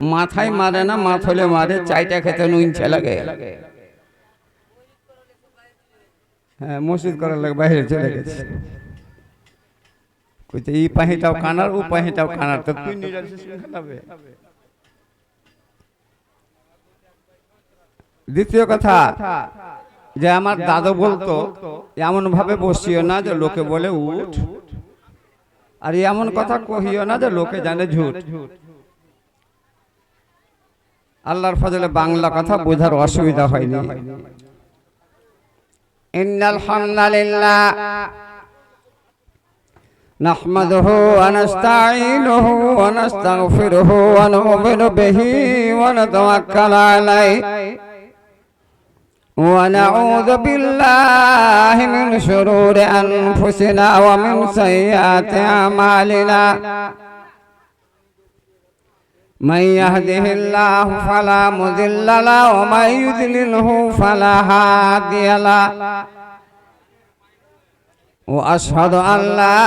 মাথায় মারে না, মাথলে মারে, চাইটা খেতে নুনছে লাগে। হ্যাঁ, মসজিদ করার লাগে বাইরে চলে গেছে। কইতে এই পাহিটাও কানার, ও পাহিটাও কানার, তো তুই নিরালিস খাবে। দ্বিতীয় কথা, যে আমার দাদু বলতো এমন ভাবে বসিও না যে লোকে বলে উঠ, আর এমন কথা কহিও না যে লোকে জানে ঝুট। আল্লাহর ফজলে বাংলা কথা বোঝার অসুবিধা হয়নি। ইন্নাল হামদালিল্লাহ নাহমাদুহু ওয়া নাস্তাঈনুহু ওয়া নাস্তাগফিরুহু ওয়া নু'মিনু বিহি ওয়া নাতাওয়াক্কালু আলাইহি ওয়া নাউযু বিল্লাহি মিন শুরুরি আনফুসিনা ওয়া মিন সাইয়্যাতি আমালিনা। من يهده الله فلا مضل له ومن يضلله فلا هادي له وأشهد أن لا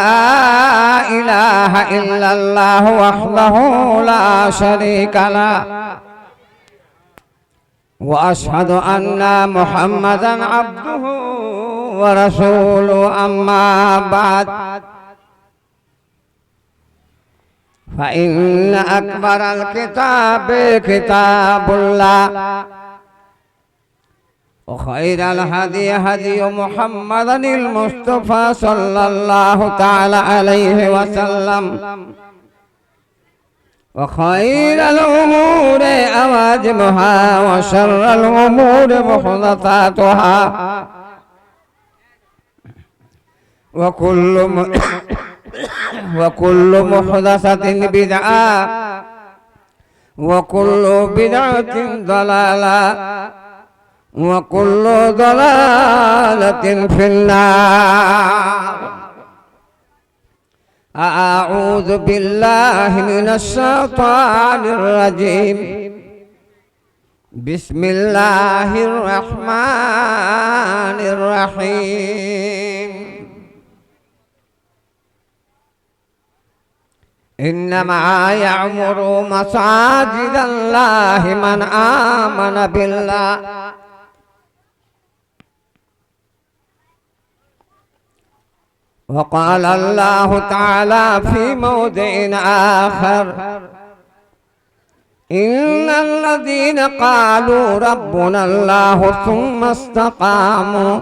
إله إلا الله وحده لا شريك له وأشهد أن محمدا عبده ورسوله أما بعد فإن أكبر الكتاب كتاب الله وخير الهدي هدي محمد المصطفى صلى الله تعالى عليه وسلم وخير الأمور أواجبها وشر الأمور محدثاتها وكل محدثة بدعة وكل بدعة ضلالة وكل ضلالة في النار. أعوذ بالله من الشيطان الرجيم. بسم الله الرحمن الرحيم. إنما يعمر مساجد الله من آمن بالله وقال الله تعالى في موضع آخر إن الذين قالوا ربنا الله ثم استقاموا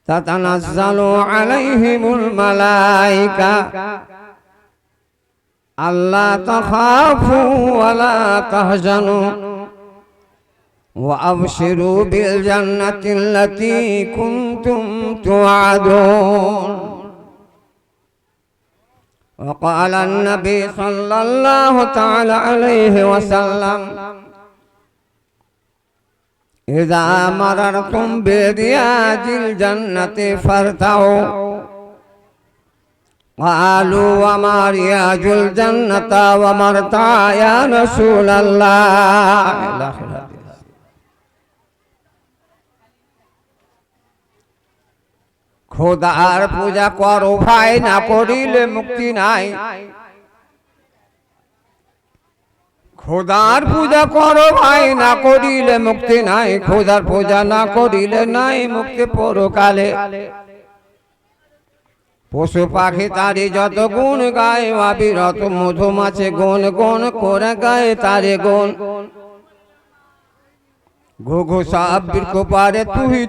تتنزل عليهم الملائكة ألا تخافوا ولا تحزنوا وأبشروا بالجنة التي كنتم توعدون. وقال النبي صلى الله تعالى عليه وسلم إذا مررتم برياض الجنة فارتعوا. قالوا وما رياض الجنة ومرتع يا رسول الله. খোদার পূজা করো ভাই, না করিলে মুক্তি নাই। খোদার পূজা করো ভাই, না করিলে মুক্তি নাই। খোদার পূজা না করিলে নাই মুক্তি পরকালে। পশু পাখি তারি যত গুণ গায়, অবিরত মধুমাছি গুণ গুণ করে গায় তারে গুণ। ঘুঘু সাপ বৃক্ষ পারে, তুহি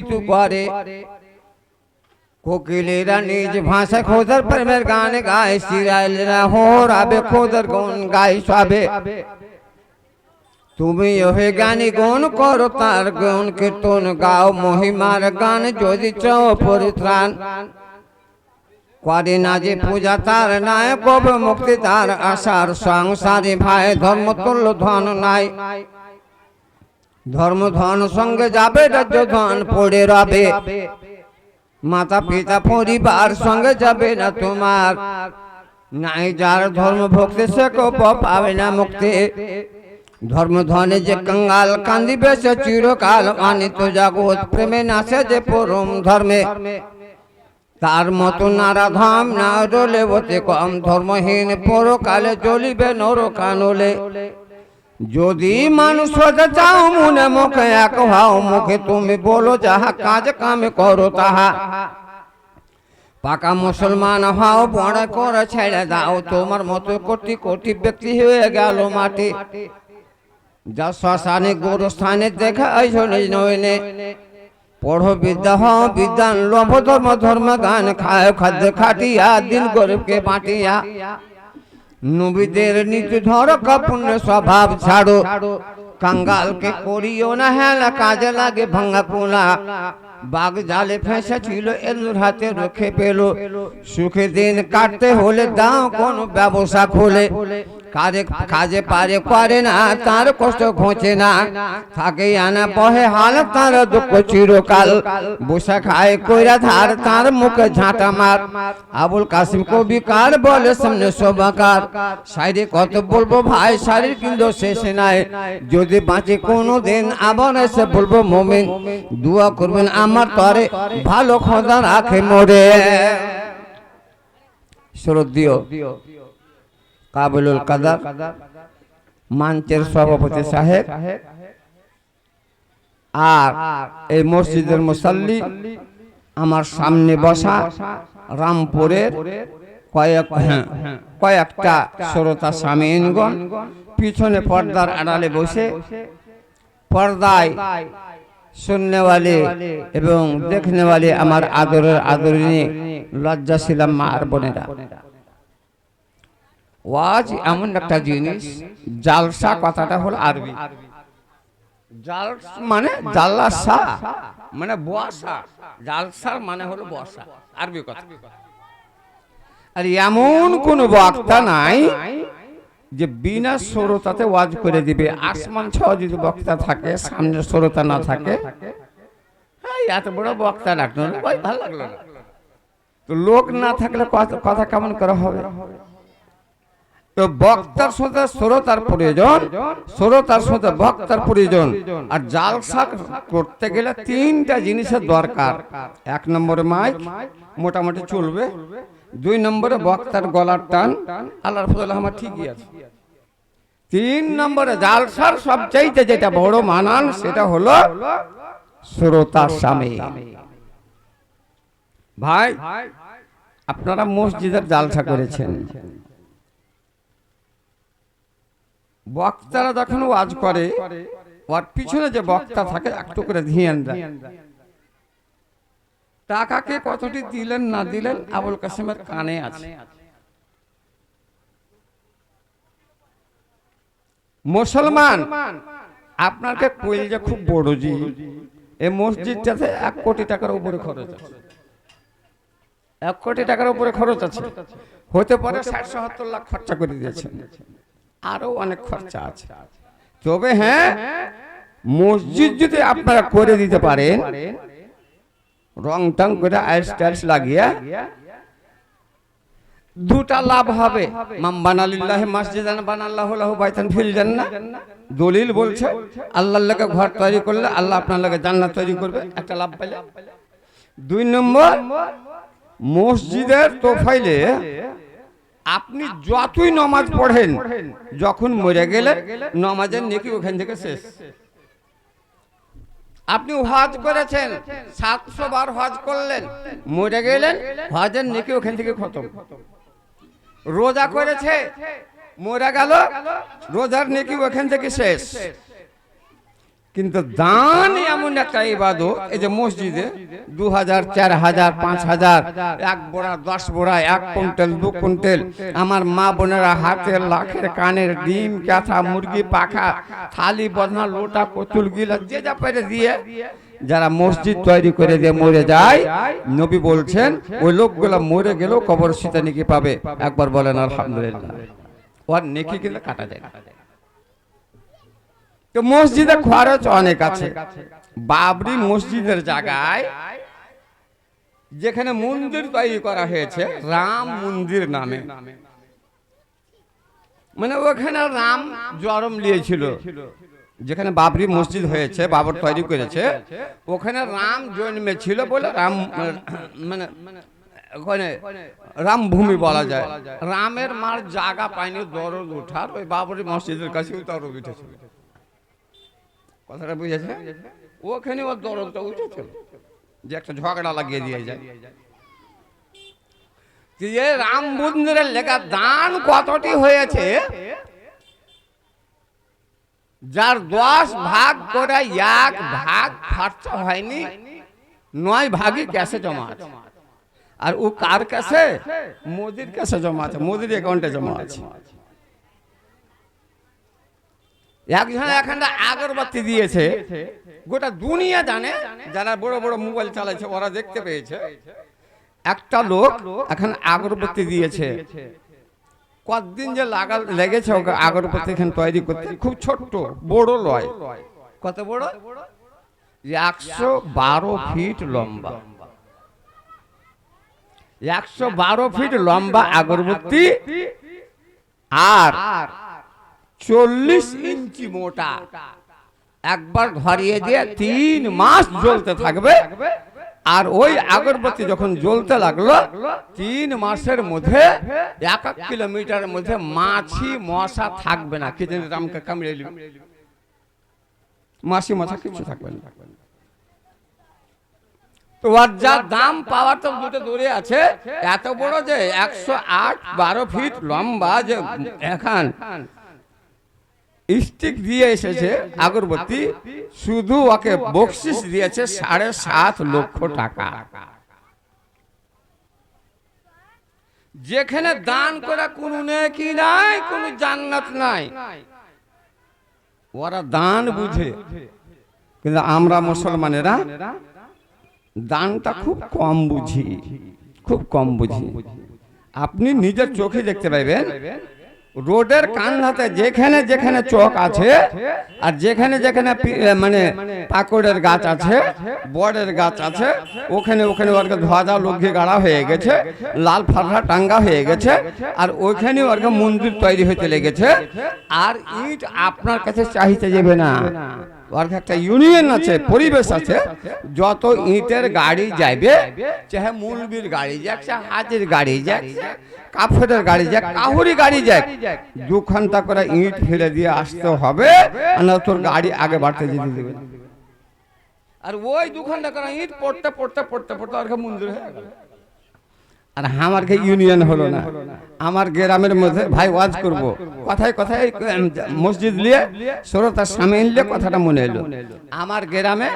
তু পারে। কোকিলেরা নিজ ভাষা খোদার প্রেমের গান গায়। সিরাইলেরা হোরাবে খোদার গুণ গায় সবে। তুমি ওহে গানি গুণ করো তার গুণ কীর্তন গাও। মহিমার গান যদি চাও পরিত্রাণ। করে না যে পূজা তার নাই, কবে মুক্তি তার আশার। সংসারে ভাই ধর্ম তুল্য ধন নাই। ধর্ম ধন সঙ্গে যাবে, রাজ্য ধন পড়ে রবে। মাতা পিতা পরিবার সঙ্গে যাবে না তোমার। নাই যার ধর্ম ভক্তি সে পাবে না মুক্তি। ধর্ম ধনে যে কঙ্গাল কান্দিবে সে চিরকাল। অনিত জগৎ প্রেমে নাচে যে পরম ধর্মে। তার মতো নারাধাম না রলে বতে কম ধর্মহীন পরকালে চলিবে নরকানলে যদি মানুষ হতে চাও মনে মুখে এক হও মুখে তুমি বলো যাহা কাজ কামে করো তাহা পাকা মুসলমান হও বড় করে ছেড়ে দাও তোমার মতো কোটি কোটি ব্যক্তি হয়ে গেল মাটি যা শ্মশানে গোরস্থানে দেখা আইসো নিজ নয়নে পড়ো বিদ্যা হও বিদ্যান লোভ ধর্ম ধর্ম গান খায় খাদ্য খাটিয়া দিন গরিবকে বাটিয়া নবীদের নীতি ধরো পুণ্য স্বভাব ছাড়ো কাঙ্গালকে করিও না হেলা কাজে লাগে ভাঙা পোলা বাঘ জালে ফেঁসে ছিল এলুর হাতে রক্ষে পেল সুখে দিন কাটতে হলে দাও কোন ব্যবসা খোলে কাজে পারে করে না তার কষ্ট ঘোঁচে না থাকে আনা বহে হাল তার দুঃখ চিরকাল বসা খায় কইরা ধার তার মুখে ঝাঁটা মার আবুল কাসিম কবি কার বলে সামনে শোভাকার সাইডে কত বলবো ভাই শারীর কিন্তু শেষে নাই যদি বাঁচে কোনো দিন আবার এসে বলবো মোমিন দোয়া করবেন আমার তরে ভালো খোদা রাখে মোরে শ্রদ্ধেয় কাবিলুল কাদার মঞ্চের সভাপতি সাহেব আর এই মসজিদের মুসাল্লি আমার সামনে বসা রামপুরের কয়েকটা শ্রোতা সামিনগণ পিছনে পর্দার আড়ালে বসে পর্দায় শুননেওয়ালে এবং দেখনেওয়ালে আমার আদরের আদরিনী লজ্জাশীলা মা আর বোনেরা ওয়াজ এমন একটা জিনিস জালসা কথাটা হলো আরবি জালস মানে জালসা মানে বসা জালসার মানে হলো বসা আরবি কথা আর এমন কোন বক্তা নাই যে বিনা শ্রোতাতে ওয়াজ করে দিবে আসমান ছ যদি বক্তা থাকে সামনে শ্রোতা না থাকে এত বড় বক্তা লাগলো না ভালো লাগলো না তো লোক না থাকলে কথা কেমন করা হবে তো বক্তার সাথে শ্রোতার প্রয়োজন শ্রোতার সাথে বক্তার প্রয়োজন আর জালসা করতে গেলে তিনটা জিনিসের দরকার এক নম্বরে মাইক মোটামুটি চলবে দুই নম্বরে বক্তার গলার টান আল্লাহর ফজলে আমার ঠিকই আছে তিন নম্বরে জালসার সবচাইতে যেটা বড় মানান সেটা হলো শ্রোতার সামনে ভাই আপনারা মসজিদের জালসা করেছেন বক্তারা যখন ওয়াজ করে ওর পিছনে যে বক্তা থাকে একটু করে ধ্যান দেয় টাকাকে কতটি দিলেন না দিলেন আবুল কাসিমের কানে আছে মুসলমান আপনাকে কইল যে খুব বড় জি এই মসজিদটাতে 1 কোটি টাকার উপরে খরচ আছে 1 কোটি টাকার উপরে খরচ আছে হতে পারে 60-70 লাখ খরচা করে দিয়েছেন আরো অনেক খরচা আছে তবে হ্যাঁ মসজিদ যদি আপনারা করে দিতে পারেন রং টং করে আইস টাইলস লাগিয়ে দুটা লাভ হবে মাম বানালিল্লাহি মাসজিদান বানাল্লাহু লাহু বাইতান ফিল জান্নাহ দলিল বলছে আল্লাহর লাগি ঘর তৈরি করলে আল্লাহ আপনার লাগি জান্নাত তৈরি করবে একটা লাভ পাইলে দুই নম্বর মসজিদের তোফাইলে আপনি যতই নামাজ পড়েন যখন মরে গেলে নামাজের নেকি ওখান থেকে শেষ আপনি হজ করেছেন 700 বার হজ করলেন মরে গেলেন হজের নেকি ওখান থেকে খতম রোজা করেছে মরে গেল রোজার নেকি ওখান থেকে শেষ কিন্তু দান এমন একটা ইবাদত এই যে মসজিদে 2000 4000 5000 1 বোরা 10 বোরা 1 কুইন্টাল 2 কুইন্টাল আমার মা বোনেরা হাতের লাখের কানের ডিম কাঁথা মুরগি পাখা থালি বদনা লোটা কতুল গিলা যে যা পেরে দিয়ে যারা মসজিদ তৈরি করে দিয়ে মরে যায় নবী বলছেন ওই লোকগুলা মরে গেলেও কবর সিতা নেকি পাবে একবার বলেন আলহামদুলিল্লাহ ওর নেকি কিন্তু কাটা যায় তো মসজিদে খরচ অনেক আছে বাবরি মসজিদের জায়গায় যেখানে মন্দির তৈরি করা হয়েছে রাম মন্দির নামে মানে ওখানে রাম জন্ম নিয়েছিল যেখানে বাবরি মসজিদ হয়েছে বাবর তৈরি করেছে ওখানে রাম জন্মেছিল বলে রাম মানে ওখানে রামভূমি বলা যায়। রামের মার জায়গা পায়নি দরদ উঠার, ওই বাবরি মসজিদের কাছে দরদ উঠেছিল। কথাটা বুঝেছে? ওখানে ওর দরদটা উঠেছিল যে একটা ঝগড়া লাগিয়ে দিয়ে যায়। যে রাম মন্দিরের লেখা দান কতটি হয়েছে, যার 10 ভাগ করে 1 ভাগ খরচা হয়নি, 9 ভাগই ক্যাশে জমা আছে। আর ও কার কাছে? মোদির কাছে জমা আছে, মোদির অ্যাকাউন্টে জমা আছে। একজন এখানটা আগরবাতি দিয়েছে, গোটা দুনিয়া জানে, যারা বড় বড় মোবাইল চালাচ্ছে ওরা দেখতে পেয়েছে। একটা লোক এখন আগরবাতি দিয়েছে, কতদিন যে লেগেছে ওকে আগরবাতি এখানে তৈরি করতে, খুব ছোট্ট, বড় লয়। কত বড়? 112 ফিট লম্বা। 112 ফিট লম্বা আগরবাতি, আর 40 ইঞ্চি মোটা। একবার ধরিয়ে দিয়ে 3 মাস জ্বলতে থাকবে। আর ওই আগরবাতি যখন জ্বলতে লাগলো, 3 মাসের মধ্যে 1 কিলোমিটারের মধ্যে মাছি মশা থাকবে না। কি জানি রামকে কামড়ে নিল, মাছি মশা কিছু থাকবে না। তো আর যা দাম পাওয়ার তো দুটো দূরে আছে, এত বড় যে 108-12 ফিট লম্বা, যে এখন স্টিক দিয়ে এসেছে আগরবাতি, শুধু ওকে বকশিস দিয়েছে 7.5 লক্ষ টাকা। যেখানে দান করে কোনো নেকি নাই, কোনো জান্নাত নাই, ওরা দান বুঝে। কিন্তু আমরা মুসলমানেরা দানটা খুব কম বুঝি, খুব কম বুঝি। আপনি নিজের চোখে দেখতে পাইবেন, রোডের কান্ধাতে যেখানে যেখানে চক আছে, আর যেখানে যেখানে মানে পাকড়ের গাছ আছে, বড়ের গাছ আছে, ওখানে ওখানে ওরকে ধ্বজা লক্ষ্যে গাড়া হয়ে গেছে, লাল ফাটা টাঙ্গা হয়ে গেছে, আর ওইখানে ওরকে মন্দির তৈরি হতে লেগেছে। আর ইট আপনার কাছে চাইতে যাবে না, ওর একটা ইউনিয়ন আছে, পরিবেশ আছে। যত ইটের গাড়ি যাবে, চাহে মুলবির গাড়ি যাক, চাহে হাজির গাড়ি যাক, কাফেরের গাড়ি যাক, কাহুরি গাড়ি যাক, 2 ঘন্টা করে ইট ফেলে দিয়ে আসতে হবে, না তোর গাড়ি আগে বাড়তে যেতে দেবে। আর ওই 2 ঘন্টা করে ইট পড়তে পড়তে পড়তে পড়তে আর মন্দির হয়ে গেল। আর আমার কে ইউনিয়ন হলো না। আমার গ্রামের মধ্যে ভাই ওয়াজ করব, কথায় কথায় মসজিদ নিয়ে শ্রোতার সামনে এলে কথাটা মনে এলো। আমার গ্রামে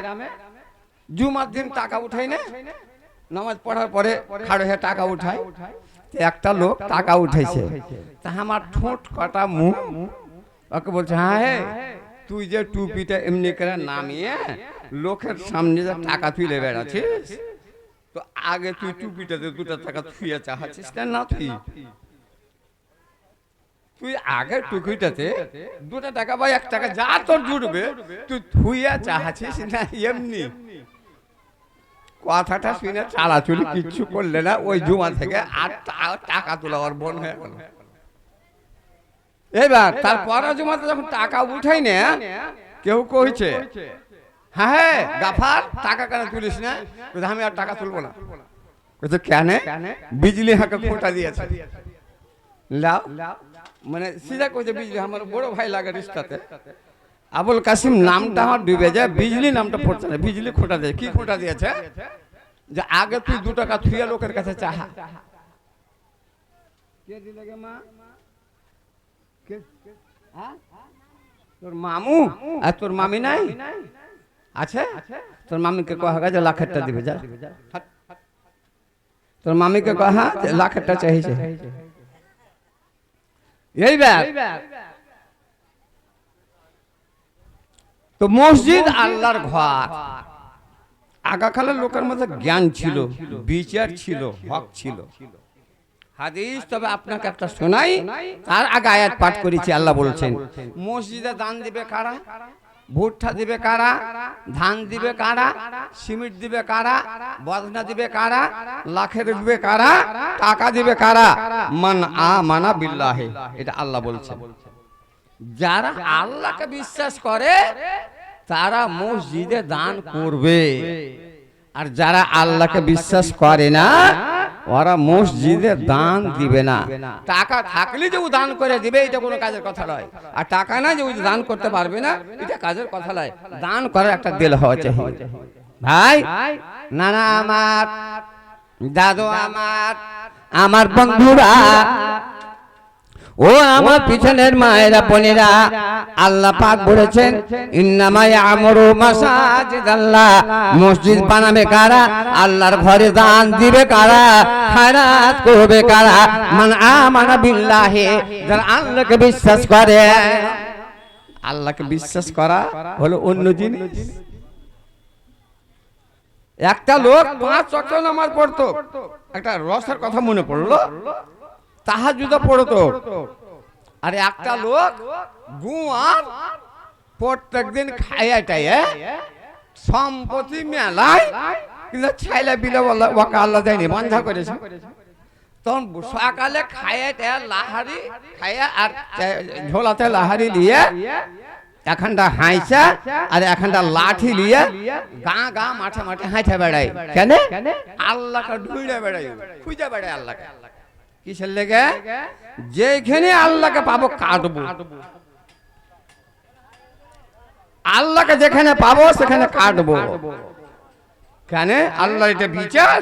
জুমার দিন টাকা উঠাই না, নামাজ পড়ার পরে খাড়ো হয়ে টাকা উঠায়। একটা লোক টাকা উঠাইছে, তা আমার ঠোঁট কাটা মুখ, ওকে বলছে, হ্যাঁ তুই যে টুপিটা এমনি করে নামিয়ে লোকের সামনে যে টাকা তুলে বেড়াচ্ছিস, তো আগে তুই টুপিটাতে 2 টাকা থুয়ে চাহাচ্ছিস না? তুই আগে টুপিটাতে 2 টাকা বা 1 টাকা যা তোর জুড়বে তুই থুয়ে চাহাচ্ছিস না এমনি? কথাটা শুনে চালাচুলি কিচ্ছু করলে না, ওই জুমা থেকে আর টাকা তোলা আর বন হয়ে গেল। এবার তারপর জুমাতে যখন টাকা উঠাই না, কেউ কইছে, হ্যাঁ গাফার টাকা কেন তুলিস না? আমি আর টাকা তুলবো না। কেন? বিজলি হাঁকে খোঁটা দিয়েছে। লাও মানে সিধা কইছে, বিজলি আমার বড় ভাই লাগে রিস্তাতে। আবুল কাসিম নামটা আমার ডুবে যায়, বিজলি নামটা পড়ছে না, বিজলি খোঁটা দিয়ে। কি খোঁটা দিয়েছে? যে আগে তুই 2 টাকা থুয়ে লোকের কাছে চাহা। কে দিলে গে মা? তোর মামু আর তোর মামি নাই আছে? তোর মামিকে কহা যে লাখেরটা দিবে, যা। তোর মামিকে কহা যে লাখেরটা চাইছে। এই ব্যাগ তো মসজিদ আল্লাহর ঘর। আগাকালের লোকের মধ্যে জ্ঞান ছিল, বিচার ছিল, হক ছিল। হাদিস তবে আপনাকে একটা শোনাই, তার আগে আয়াত পাঠ করেছি। আল্লাহ বলছেন, মসজিদে দান দিবে কারা? ভুট্টা দিবে কারা? ধান দিবে কারা? সিমেন্ট দিবে কারা? বদনা দিবে কারা? লাখের দিবে কারা? টাকা দিবে কারা? মান আমানা বিল্লাহি। এটা আল্লাহ বলছেন। যারা আল্লাহকে বিশ্বাস করে তারা মসজিদে দান করবে, আর যারা আল্লাহকে বিশ্বাস করে না ওরা মসজিদে দান দিবে না। টাকা থাকলে যে ও দান করে দিবে এটা কোনো কাজের কথা নয়, আর টাকা না যে ও দান করতে পারবে না এটা কাজের কথা নয়। দান করার একটা দিল হওয়া চাই। ভাই, নানা আমার, দাদু আমার, আমার বন্ধুরা, ও আমার পিছনের মায়েরা বোনেরা, আল্লাহ পাক বলেছেন ইন্নামা ইয়ামুরু মাসাজিদাল্লাহ, মসজিদ বানাবে কারা? আল্লাহর ঘরে দান দিবে কারা? খায়রাত করবে কারা? মান আমানা বিল্লাহি, যারা আল্লাহকে বিশ্বাস করে। আল্লাহকে বিশ্বাস করা হলো অন্য জিনিস। একটা লোক 5 ওয়াক্ত নামাজ পড়তো, একটা রসের কথা মনে পড়লো, তাহাজ্জুদ পড়তো। আর একটা লোক গুয়ার প্রত্যেকদিন খাইয়াটায় সম্পত্তি মেলায়, কিন্তু ছেলে বিলে ওকে আল্লাহ দেয়নি, বন্ধা করেছে। তখন সকালে খাইয়াটা লাহারি খাইয়া আর ঝোলাতে লাহারি নিয়ে এখানটা হাইসা আর এখানটা লাঠি নিয়ে গা গা মাঠে মাঠে হাঁটে বেড়ায়। কেন? আল্লাহকে ঢুইড়ে বেড়ায়, খুঁজে বেড়ায় আল্লাহকে। কিসের লেগে? যেখানে আল্লাহকে পাবো কাটবো, আল্লাহকে যেখানে পাবো সেখানে কাটবো। কেন? আল্লাহ এটা বিচার।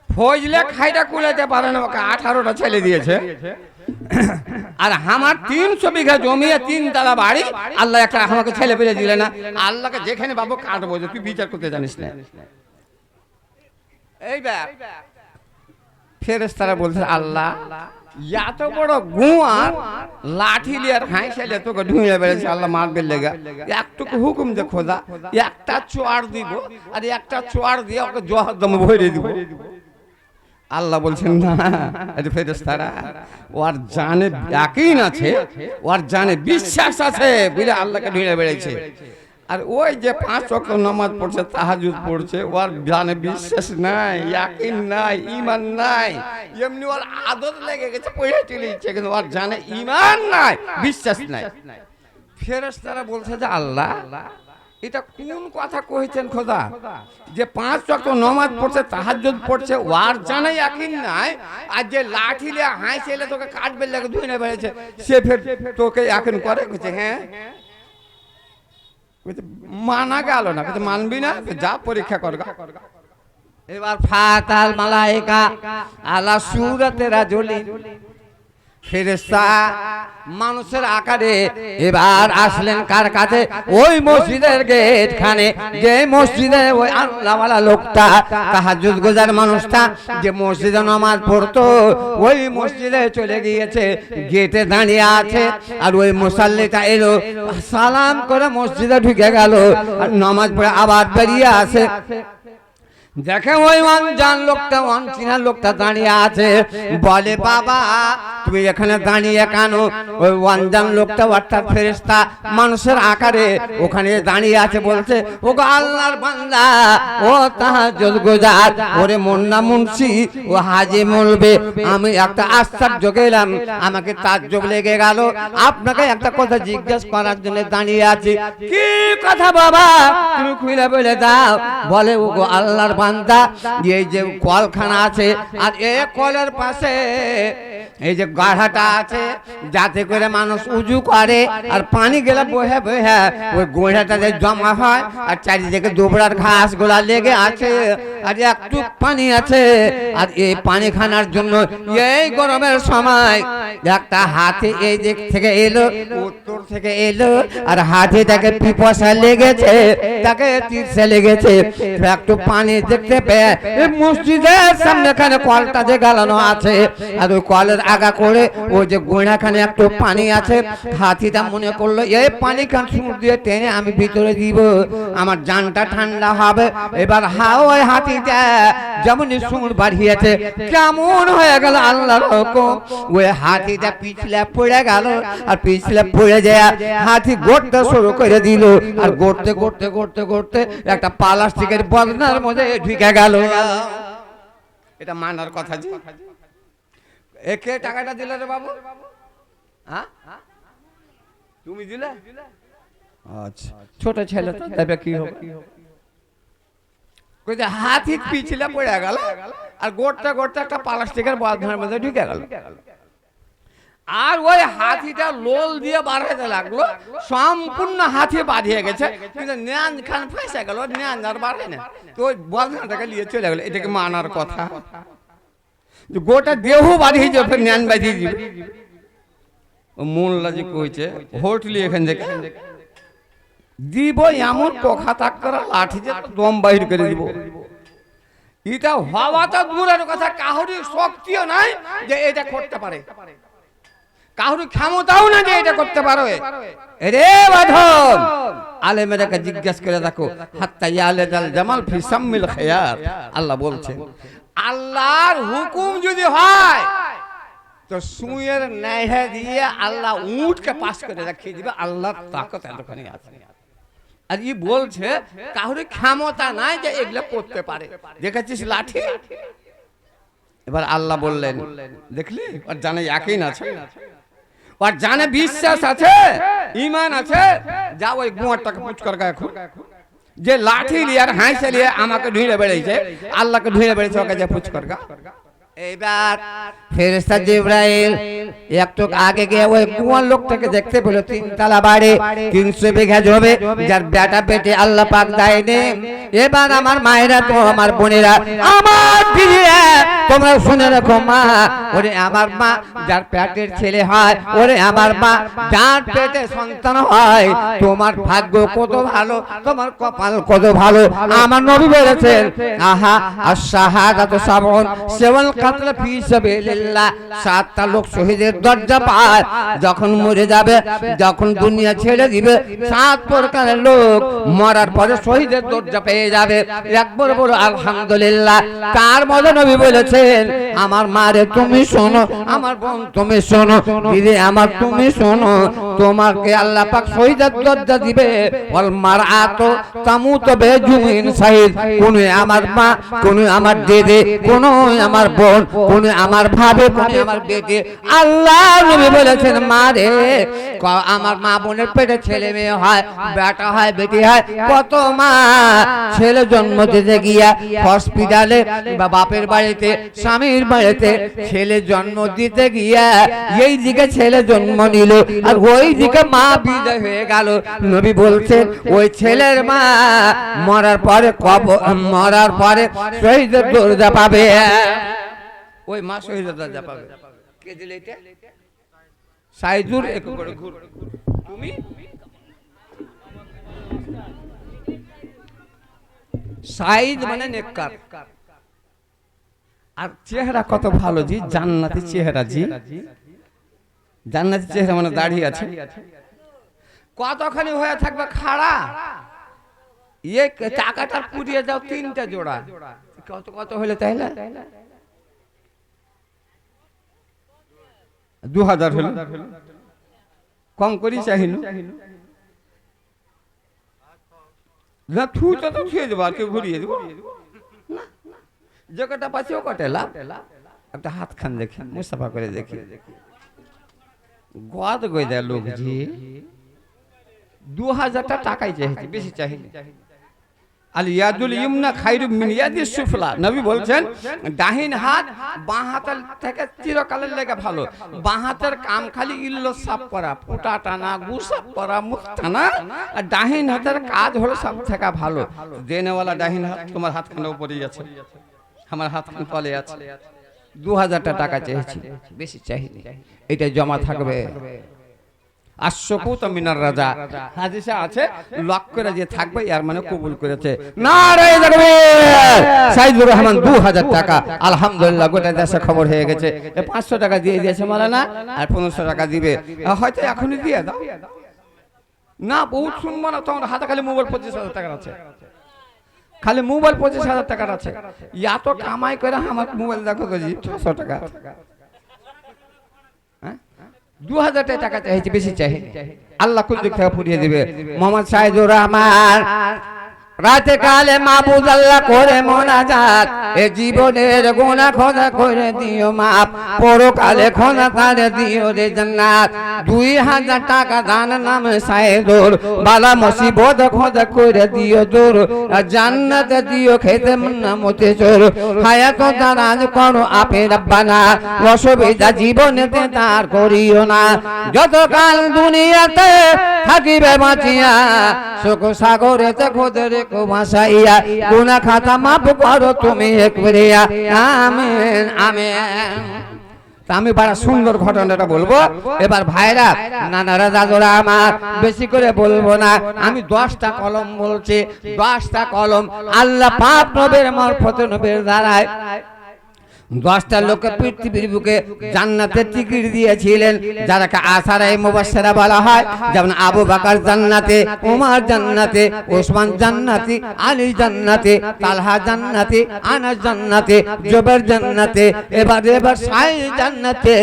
ফজলে খাইটা কুলাতে পারে না, ওকে 18টা ছেলে দিয়েছে। আর আমার 300 বিঘা জমি, 3 তলা বাড়ি, আল্লাহ একটা আমাকে ছেলে পেলে দিলে না। আল্লাহকে যেখানে পাবো কাটবো, তুই বিচার করতে জানিস না। এই ব্যাপ ফেরেশতারা বলছে আল্লাহ এত বড় গুয়ার লাঠি লিয়ে আর হাঁইসাইলে তোকে ঢুঁড়ে বেড়েছে, আল্লাহ মারবে লেগা, একটুকু হুকুম দে খোদা, একটা চোয়ার দিব আর একটা চোয়ার দিয়ে ওকে জহদ্দম ভরে দিব। আল্লাহ বলছেন না, ফেরেশতারা ওর জানে ইয়াকিন আছে, ওর জানে বিশ্বাস আছে বুঝলে আল্লাহকে ঢুঁড়ে বেড়েছে। আর ওই যে 5 ওয়াক্ত নামাজ পড়ছে, তাহাজ্জুদ পড়ছে, ওর জানে বিশ্বাস নাই, ইয়াকিন নাই, ঈমান নাই। এমনি ওর আদত লেগে গেছে, পড়ে চলেছে, কিন্তু ওর জানে ঈমান নাই, বিশ্বাস নাই। ফেরেশতারা বলছে যে আল্লাহ এটা কোন কথা কইছেন খোদা, যে 5 ওয়াক্ত নামাজ পড়ছে, তাহাজ্জুদ পড়ছে, ওর জানে ইয়াকিন নাই, আর যে লাঠি লিয়ে হাঁইছেলে তোকে কাটবে লাগে ধুইনা বেড়েছে, সে ফের তোকে ইয়াকিন করে? কইছে হ্যাঁ। মানা গেল না, মানবি না, যা পরীক্ষা কর। এবার ফাতাল মালাইকা আলা সুরাতে রাজুলিন, ফেরেশতা মানুষের আকারে এবার আসলেন কার কাছে? ওই মসজিদের গেট খানে, যে মসজিদে ওই আল্লাহওয়ালা লোকটা, তাহাজ্জুদ গুজার মানুষটা যে মসজিদে নামাজ পড়তো, ওই মসজিদে চলে গিয়েছে, গেটে দাঁড়িয়ে আছে। আর ওই মুসাল্লিটা এলো, সালাম করে মসজিদে ঢুকে গেল, আর নামাজ পড়ে আবার বেরিয়ে আসে। দেখে ওই অনজান লোকটা, অনচিনা লোকটা দাঁড়িয়ে আছে, বলে বাবা তুমি এখানে দাঁড়িয়ে কেন? ওই অনজান লোকটা অর্থাৎ ফেরেশতা মানুষের আকারে ওখানে দাঁড়িয়ে আছে, বলছে ও গো আল্লাহর বান্দা, ও তাহাজ্জুদ গুজার, ওরে মুন্না মুন্সি, ও হাজী মৌলবি, আমি একটা আশ্চর্য গেলাম, আমাকে তাজ্জব লেগে গেল, আপনাকে একটা কথা জিজ্ঞেস করার জন্য দাঁড়িয়ে আছি। কি কথা বাবা? তুমি খুলে বলে দাও। বলে ও গো আল্লাহর বান্দা, এই যে কলখানা আছে, আর এই কলের পাশে এই যে গাঢ়াটা আছে, যাতে করে মানুষ উজু করে, আর পানি গেলে বহে বহে ওই গোড়াটাতে জমা হয়, আর চারিদিকে দুবড়ার ঘাস গোলা লেগে আছে, আর একটু পানি আছে। আর এই পানি খানার জন্য এই গরমের সময় একটা হাতি এই দিক থেকে এলো, উত্তর থেকে এলো, আর হাতি তাকে পিপাসা লেগেছে, তাকে তৃষ্ণা লেগেছে, একটু পানি দেখতে পেয়ে মসজিদের সামনে খানে কলটা যে গালানো আছে, আর ওই কলের আগা করে ওই যে গোড়াখানে একটু পানি আছে, হাতিটা মনে করলো এই পানি খান সুর দিয়ে টেনে আমি ভিতরে দিব, আমার জানটা ঠান্ডা হবে। এবার ওই হাতিটা যেমন সুর বাড়িয়েছে, কেমন হয়ে গেল আল্লাহর হুকুম, ওই হাতিটা পিছলে পড়ে গেল, আর পিছলে পড়ে যায় হাতি গড়তে শুরু করে দিল, আর গড়তে গড়তে গড়তে গড়তে একটা প্লাস্টিকের বদনার মধ্যে ঢুকে গেল। এটা মানার কথা জি। একে টাকাটা দিলে রে বাবু? হ্যাঁ তুমি দিলে? আচ্ছা, ছোট ছেলে তো, তবে কি হবে? কইতে হাতি পিছলে পড়ে গেল আর গোটটা গোটটা একটা প্লাস্টিকের বাঁধনের মধ্যে ঢুকে গেল আর ওই হাতিটা লোল দিয়ে বাড়াইতে লাগলো সম্পূর্ণ হাতি বাঁধিয়ে গেছে কিন্তু ন্যান খান ফেসে গেল ন্যান আর বাড়ে না তো ওই বাঁধনাটাকে নিয়ে চলে গেল এটাকে মানার কথা গোটা দেহ বাঁধিয়ে যাবে ফের ন্যান বাঁধিয়ে দিবে মোল্লা যে কইছে হোটলি এখান থেকে দিব এমন পোখা তাক করা লাঠি যে দম বাহির করে দিব এটা হওয়াটা দূরের কথা কাহুরি শক্তিও নাই যে এটা করতে পারে কাহুরি ক্ষমতাও না যে এটা করতে পারে রে বাঁধন আলেমেরাকে জিজ্ঞাসা করে দেখো হাত্তা ইয়ালাল জামাল ফি সাম্মিল খিয়ার আল্লাহ বলছেন আল্লাহর হুকুম যদি হয় তো সুয়ের নেহে দিয়ে আল্লাহ উটকে পাস করে রাখিয়ে দিবে আল্লাহর তাকত এতখানি আছে আর ই বলছে কাহুরি ক্ষমতা নাই যে এগুলো করতে পারে দেখেছিস লাঠি এবার আল্লাহ বললেন দেখলি আর জানে ইয়াকিন আছে আর জানে বিশ্বাস আছে ঈমান আছে যা ওই গুয়ারটাকে পুচকার গায়ে খুব যে লাঠি লিয়ে আর হাঁসে লিয়ে আমাকে ঢুঁড়ে বেড়েছে আল্লাহকে ঢুঁড়ে বেড়েছে ওকে যে পুচকার গা এবার ফেরেশতা জিবরাইল একটু আগে গিয়ে ওই কুয়ার লোকটাকে দেখতে পেল তিনতলা বাড়ি 300 বিঘা জমি যার বেটা পেটে আল্লাহ পাক দেয়নি এবার আমার মায়েরা তো আমার বোনেরা আমার দিদিরা তোমরা শুনে রাখো মা ওরে আমার মা যার পেটের ছেলে হয় ওরে আমার মা যার পেটে সন্তান হয় তোমার ভাগ্য কত ভালো তোমার কপাল কত ভালো আমার নবী বলেছেন আহা আশ-শাহাদাতু সাবউন সেওয়াল কাতল ফি সাবিলিল্লাহ 7টা লোক শহীদের দরজা পায় যখন মরে যাবে যখন দুনিয়া ছেড়ে দিবে 7 প্রকারের লোক মরার পরে শহীদের দরজা পেয়ে যাবে একবার বলো আলহামদুলিল্লাহ তার মধ্যে নবী বলেছেন আমার মারে তুমি শোনো আমার বোন তুমি শোনো দিদি আমার তুমি শোনো তোমাকে আল্লাহ পাক শহীদের দরজা দিবে ওয়াল মারআতু তামুতু বিজুমিন শাহীদ কোন আমার মা কোন আমার দিদি কোন আমার বোন কোন আমার ভাবে কোন আমার বেটি আল্লাহ নবী বলেছেন মারে আমার মা বোনের পেটে ছেলে মেয়ে হয় বেটা হয় বেটি হয় কত মা ছেলে জন্ম দিতে গিয়া হসপিটালে বা বাপের বাড়িতে স্বামীর বাড়িতে ছেলে জন্ম দিতে গিয়া এই দিকে ছেলে জন্ম নিল আর ওই দিকে মা বিদায় হয়ে গেল নবী বলছেন ওই ছেলের মা মরার পরে শহীদের দরজা পাবে ওই মা শহীদের দরজা পাবে কে দিলে এটা সাইজুর এক করে ঘুর তুমি সাইদ মানে নেককার আর চেহারা কত ভালো জি জান্নাতি চেহারা জি জান্নাতি চেহারা মানে দাড়ি আছে কতখানি হয়ে থাকবে খাড়া এই টাকাটা পুড়িয়ে যাও 3টা জোড়া কত কত হলে তাইলে 2000 হলো কম করি চাহিনু না থুইটা তো ছুঁয়ে দেবো আর কেউ ঘুরিয়ে দেবো যে কটা পাচ্ছি ও কটে লাভ একটা হাত খান দেখি মুসাফা করে দেখি গোয়াদ গই দেয় লোক জি 2000টা টাকাই চাইছি বেশি চাইনি আল ইয়াদুল ইমনা খায়রুম মিন ইয়াদিস সুফলা নবী বলছেন ডাহিন হাত বাঁ হাতের থেকে চিরকালের লেগে ভালো বাঁ হাতের কাম খালি ইল্ল সাফ করা ফুটা টানা গুসাফ করা মুখ টানা আর ডাহিন হাতের কাজ হলো সব থেকে ভালো দেনেওয়ালা ডাহিন হাত তোমার হাতখানে উপরেই আছে আমার হাতখান তলে আছে 2000টা টাকা চাইছি বেশি চাইনি এটা জমা থাকবে আশকুত মিনার রাজা হাদিসে আছে লক করে যে থাকবে এর মানে কবুল করেছে নারায়ে তাকবীর সাইদুর রহমান 2000 টাকা আলহামদুলিল্লাহ গোটা দেশে খবর হয়ে গেছে 500 টাকা দিয়ে দিয়েছে মাওলানা আর 1500 টাকা দিবে হয়তো এখনই দিয়ে দাও না বহুত শুনবো না তোমার হাতে খালি মোবাইল 25000 টাকা আছে খালি মোবাইল 25000 টাকা আছে এত কামাই করে আমার মোবাইল দেখো তো জি 600 টাকা 2000 টাকা চাইছে বেশি চাই আল্লাহ কোন দিক থেকে ফুরিয়ে দিবে মোহাম্মদ সাইদুর রহমান রাতে কালে মাহবুব আল্লাহ করে মোনাজাত, এ জীবনের গুনাহ খোদা করে দিও মাপ, পরকালে খোদা করে দিও রে জান্নাত। 2000 টাকা দান নামে সাইদুর, বালা মুসিবত খোদা করে দিও দূর, জান্নাত দিও খেতে মতে জোর। হায়াত দারাজ করো আপে রব্বানা, অসুবিধা জীবনেতে তার করিও না। যতকাল দুনিয়াতে থাকিবে বাঁচিয়া, সুখ সাগরেতে খোদা রেখো ভাসাইয়া, গুনাহ খাতা মাফ করো তুমি একবারে, আমিন আমিন। আমি বড় সুন্দর ঘটনাটা বলবো এবার ভাইরা, নানারা দাদুরা আমার, বেশি করে বলবো না। আমি 10টা কলম বলছি, 10টা কলম আল্লাহ পাক নবীর মারফতে নবীর দ্বারায় 10টা লোককে পৃথিবীর বুকে জান্নাতের টিকিট দিয়েছিলেন, যারাকে আশারায়ে মুবাশশিরা বলা হয়। যেমন আবু বকর জান্নাতে, ওমর জান্নাতে, ওসমান জান্নাতি, আলী জান্নাতে, তালহা জান্নাতে, আনাস জান্নাতে, জুবাইর জান্নাতে, এবার সাইদ জান্নাতে।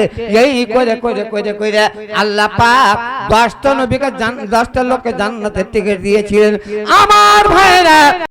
এই করে করে করে করে আল্লাহ পাক 10টা নবীকে 10টা লোককে জান্নাতের টিকিট দিয়েছিলেন। আমার ভাইরা